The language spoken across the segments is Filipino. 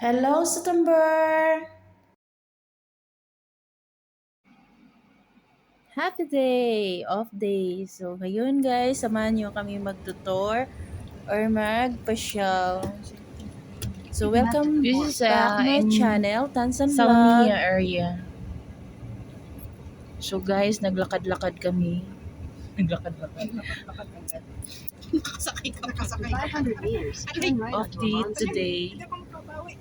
Hello, September! Happy day! Off day! So, ngayon guys, samahan nyo kami magtutor or magpasyal. So, welcome This is back my in channel, Tansan Salmiya Vlog. area. So guys, naglakad-lakad kami. Naglakad-lakad. Nakasakay ka. Nakasakay ka. 500 meters, turn right Off onto day Amon Street. today. Hindi ako makabawi.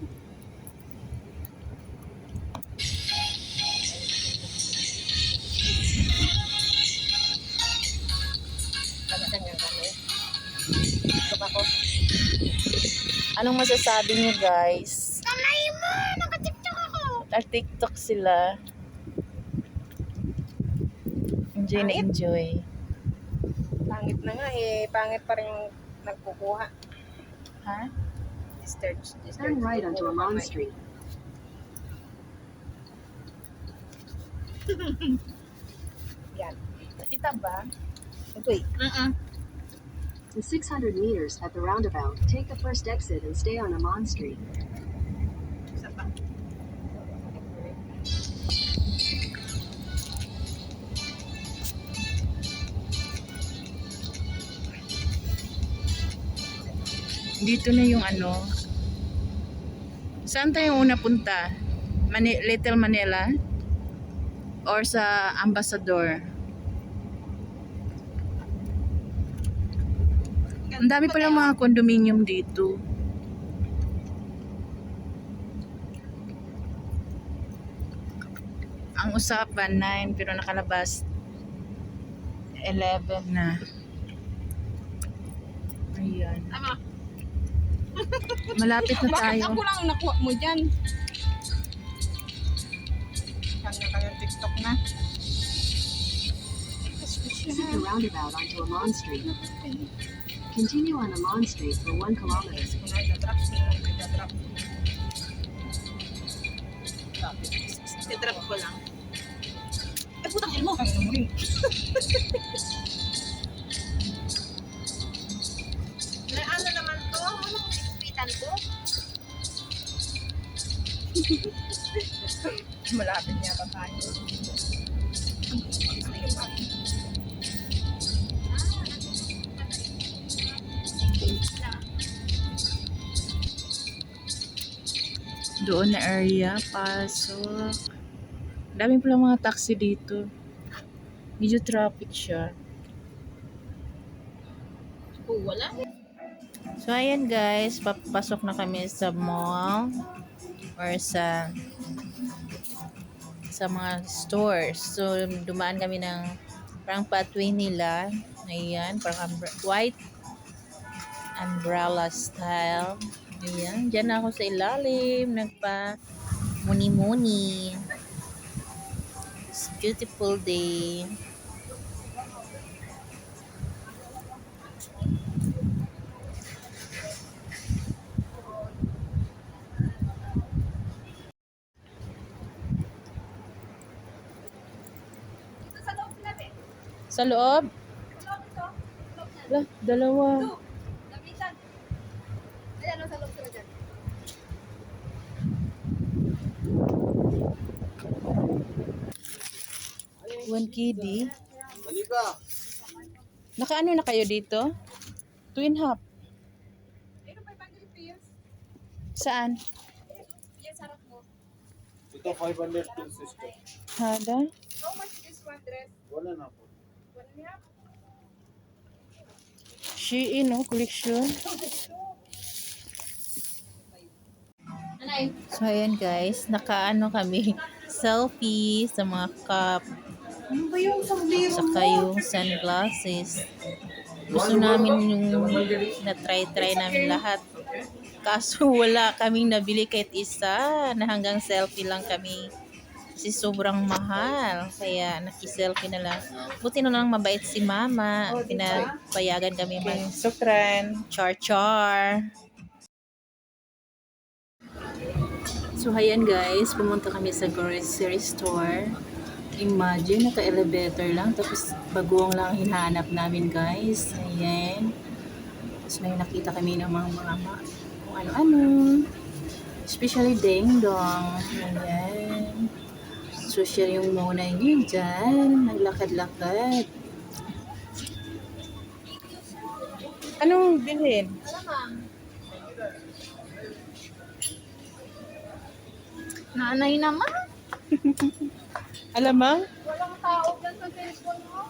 Anong masasabi nyo guys? Kamay mo! Naka-tiktok ako! Nag-tiktok sila. Enjoy na enjoy. Pangit na nga eh. Pangit pa rin yung nagkukuha. Ha? Turn right onto Amon Street. Yan. Nakita ba? Ito eh. In 600 meters at the roundabout, take the first exit and stay on Amon Street. Isa pa. Dito na yung ano. Saan tayo una punta? Little Manila? Or sa Ambassador? Ang dami palang mga condominium dito. Ang usapan 9 pero nakalabas 11 na. Ayan. Tama. Malapit na Bakit tayo. ako lang nakuha mo dyan? Kanya-kanya TikTok na. Exit the roundabout onto Amon Street. Continue on Amon Street for 1 kilometer. Kung nag-drop sino, nag-drop. I-drop ko lang. Eh, putang ino! May ano naman to? Anong ikpitan to? Malapit niya pa tayo. Doon na area, pasok. Dami pala mga taxi dito. Medyo traffic siya. Oh, wala. So ayan guys, papasok na kami sa mall or sa mga stores. So dumaan kami ng parang pathway nila. Ayan, parang white umbrella style. Ayan, dyan na ako sa ilalim, nagpa muni-muni. It's a beautiful day. Sa loob? Lah, dalawa. One kiddy. Nakaano na kayo dito? Twin half. Saan? Ito 500 to sister. Hada? How much is one dress? Wala na po. One and a half? Shein, no? Collection. So, ayan guys. Nakaano kami. Selfie sa mga cup. Ano ba yung sombrero Saka yung sunglasses. Gusto namin yung na-try namin lahat. Kaso wala kaming nabili kahit isa. Na hanggang selfie lang kami. Kasi sobrang mahal. Kaya nakiselfie na lang. Buti na lang mabait si mama. Pinapayagan kami Sukran. char-char. So, ayan guys. Pumunta kami sa grocery store. Imagine, naka-elevator lang. Tapos, bagoong lang hinahanap namin guys. Ayan. Tapos, may nakita kami ng mga kung ano-ano. Especially Ding Dong. Ayan. Social yung muna niyo dyan. Naglakad-lakad. Anong bilhin? Nanay naman. Alamang? Walang tao dyan sa cellphone mo.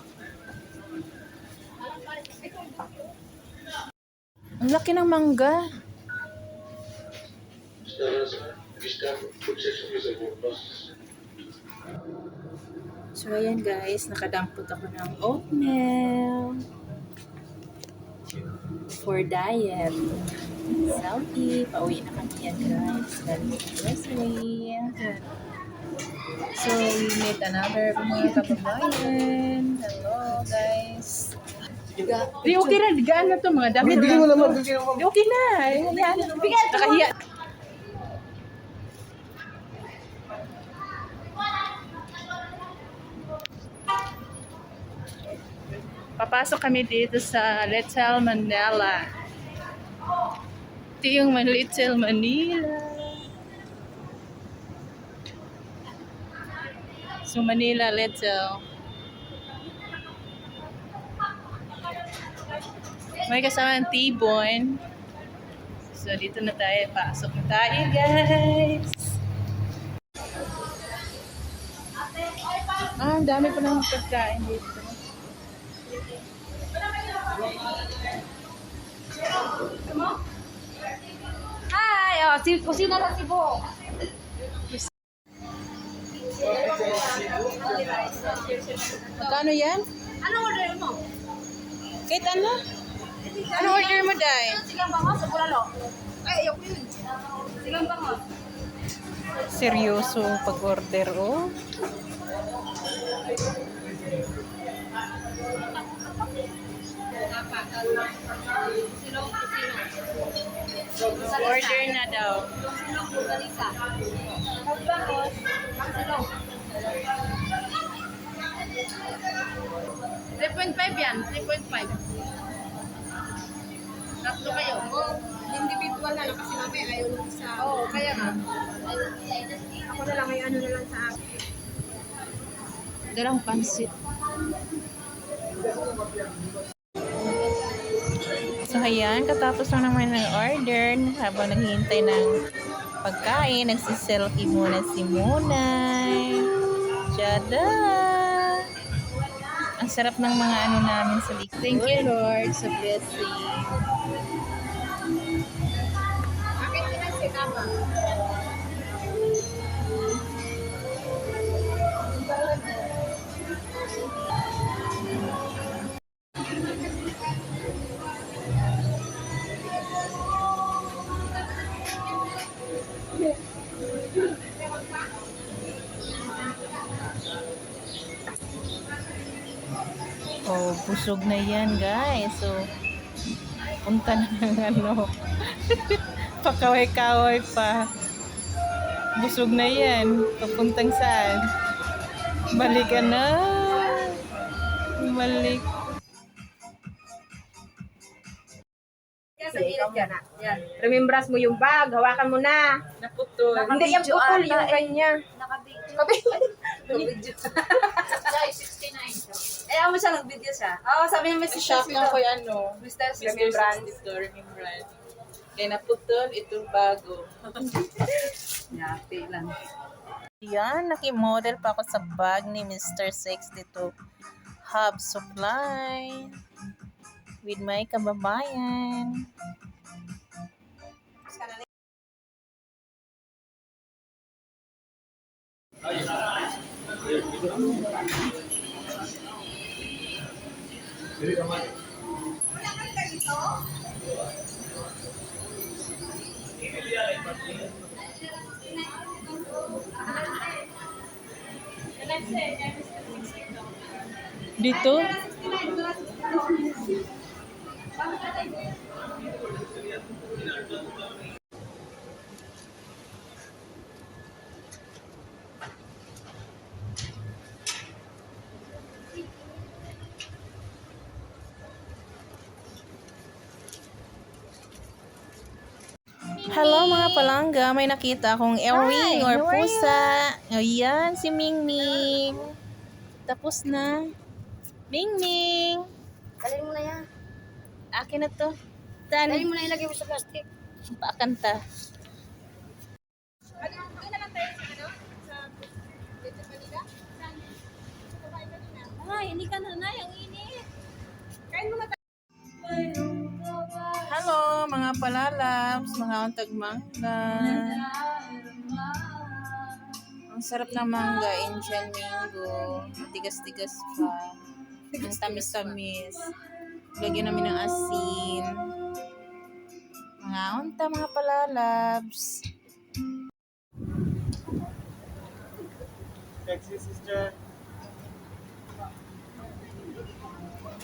Ang laki ng mangga. So, ayan guys. Nakadampot ako ng oatmeal. For diet. Selfie. Pauwi na kami yan guys. Galing sa grocery. So, we meet another mga kababayan. Hello guys. Di okay na, gaan na to mga damit. Bigyan mo naman, bigyan mo. Di okay na. Yan. Nakahiya. Papasok kami dito sa Little Manila. Ito yung Little Manila. So Manila Little. May kasama ang T-Bone. So dito na tayo. Pasok na tayo guys. Ang dami pa ng pagkain dito. Hi! Oh, kusina ng Cebu. Magkano yan? Ano order mo? Kahit ano? Ano order mo, Day? Sigang bangos o bulalo? Ay, ayoko yun. Sigang bangos. Seryoso pag-order, oh. Order na daw. Silong bugalisa. Pagbangos, ang silong. 3.5 yan, 3.5. Tatlo kayo. Individual na lang kasi mamaya ayaw ng isa. Oo, kaya nga. Ako na lang, may ano na lang sa akin. Dalang pansit. So, ayan, katapos lang naman ng order, habang naghihintay ng pagkain, nagsiselfie muna si Munay. Tada! Ang sarap ng mga ano namin sa likod. Thank you, Lord, sa blessing. Akin pinagsinama. Oh, busog na yan, guys. So, punta na ng ano. Pakaway-kaway pa. Busog na yan. Papuntang saan? Balik ka na. Balik. Yan, sa gilid ka na. Yan. Remembras mo yung bag, hawakan mo na. Naputol. Hindi yung putol, yung kanya. Naka-video. Guys, 69. Eh, mo siya nag-video siya. Oo, sabi niya may Shock lang ko yung ano. Mr. Remembrance. Dito, remembrance. Kaya naputol, itong bago. Yate lang. Yan, nakimodel pa ako sa bag ni Mr. Sex dito. Hub Supply. With my kababayan. Dito? Hello mga palangga, may nakita akong earring or pusa. Ayan, si Mingming. Tapos na. Mingming. Dalhin mo na yan. Akin na to. Dalhin Dan, mo na ilagay mo sa plastic. paakanta. Doon na lang tayo sa ano? Sa Little Manila? Saan? Sa bahay kanina. Ay, hindi ka na na. Ang init. Kain mo na tayo. Hello mga palalabs, mga untag mangga. Ang sarap ng mangga, Indian mango. Matigas-tigas pa. Ang tamis-tamis. Lagyan namin ng asin. Mga unta, mga palalabs. Taxi sister.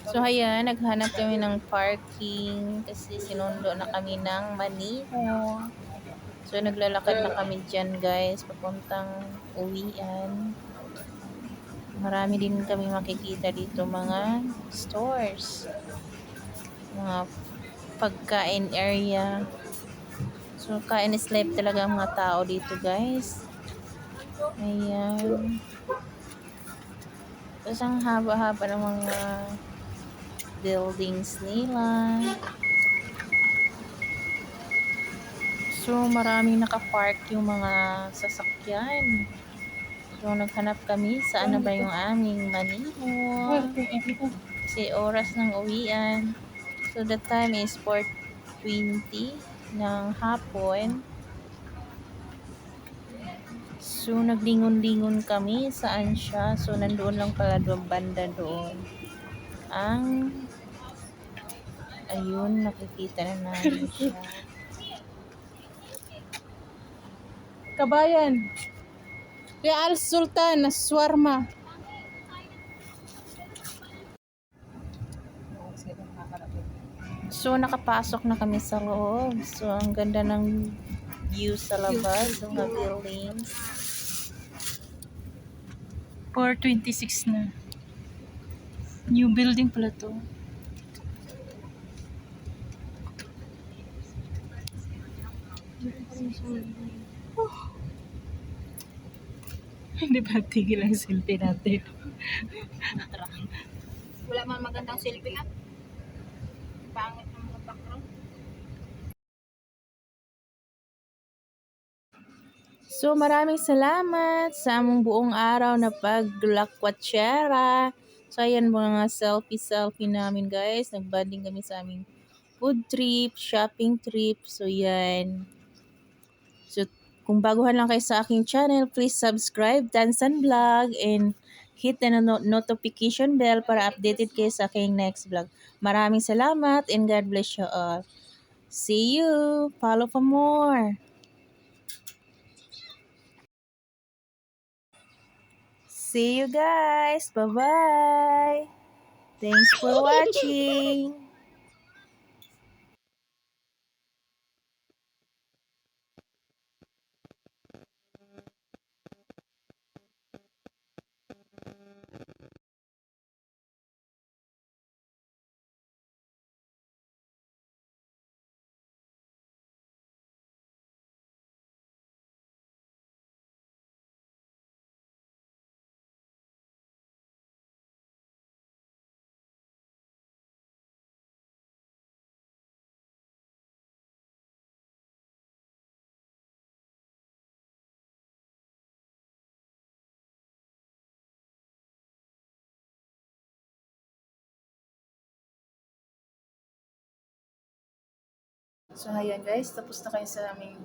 So ayan, naghanap kami ng parking kasi sinundo na kami ng Maniho. So naglalakad na kami dyan guys, papuntang uwian. Marami din kami makikita dito mga stores. Mga pagkain area. So kain is life talaga ang mga tao dito guys. Ayan. Tapos ang haba-haba ng mga buildings nila. So, maraming nakapark yung mga sasakyan. So, naghanap kami saan na ba yung aming Maniho. Kasi oras ng uwian. So, the time is 4:20 ng hapon. So, naglingon-lingon kami saan siya. So, nandoon lang pala doon, banda doon. Ayun, nakikita na namin siya. Kabayan. Kaya Al Sultan na swarma. So nakapasok na kami sa loob. So ang ganda ng view sa labas, ng mga buildings. 4:26 na. New building pala to. Hindi ba tigil ang selfie natin? Wala man magandang selfie lang. Pangit ng mga background. So maraming salamat sa among buong araw na paglakwatsyera. So ayan mga selfie namin guys. Nagbanding kami sa aming food trip, shopping trip. So yan. So kung baguhan lang kayo sa aking channel, please subscribe Tansan Vlog and hit the notification bell para updated kayo sa aking next vlog. Maraming salamat and God bless you all. See you! Follow for more! See you guys! Bye-bye! Thanks for watching! So, ayan guys, tapos na kayo sa aming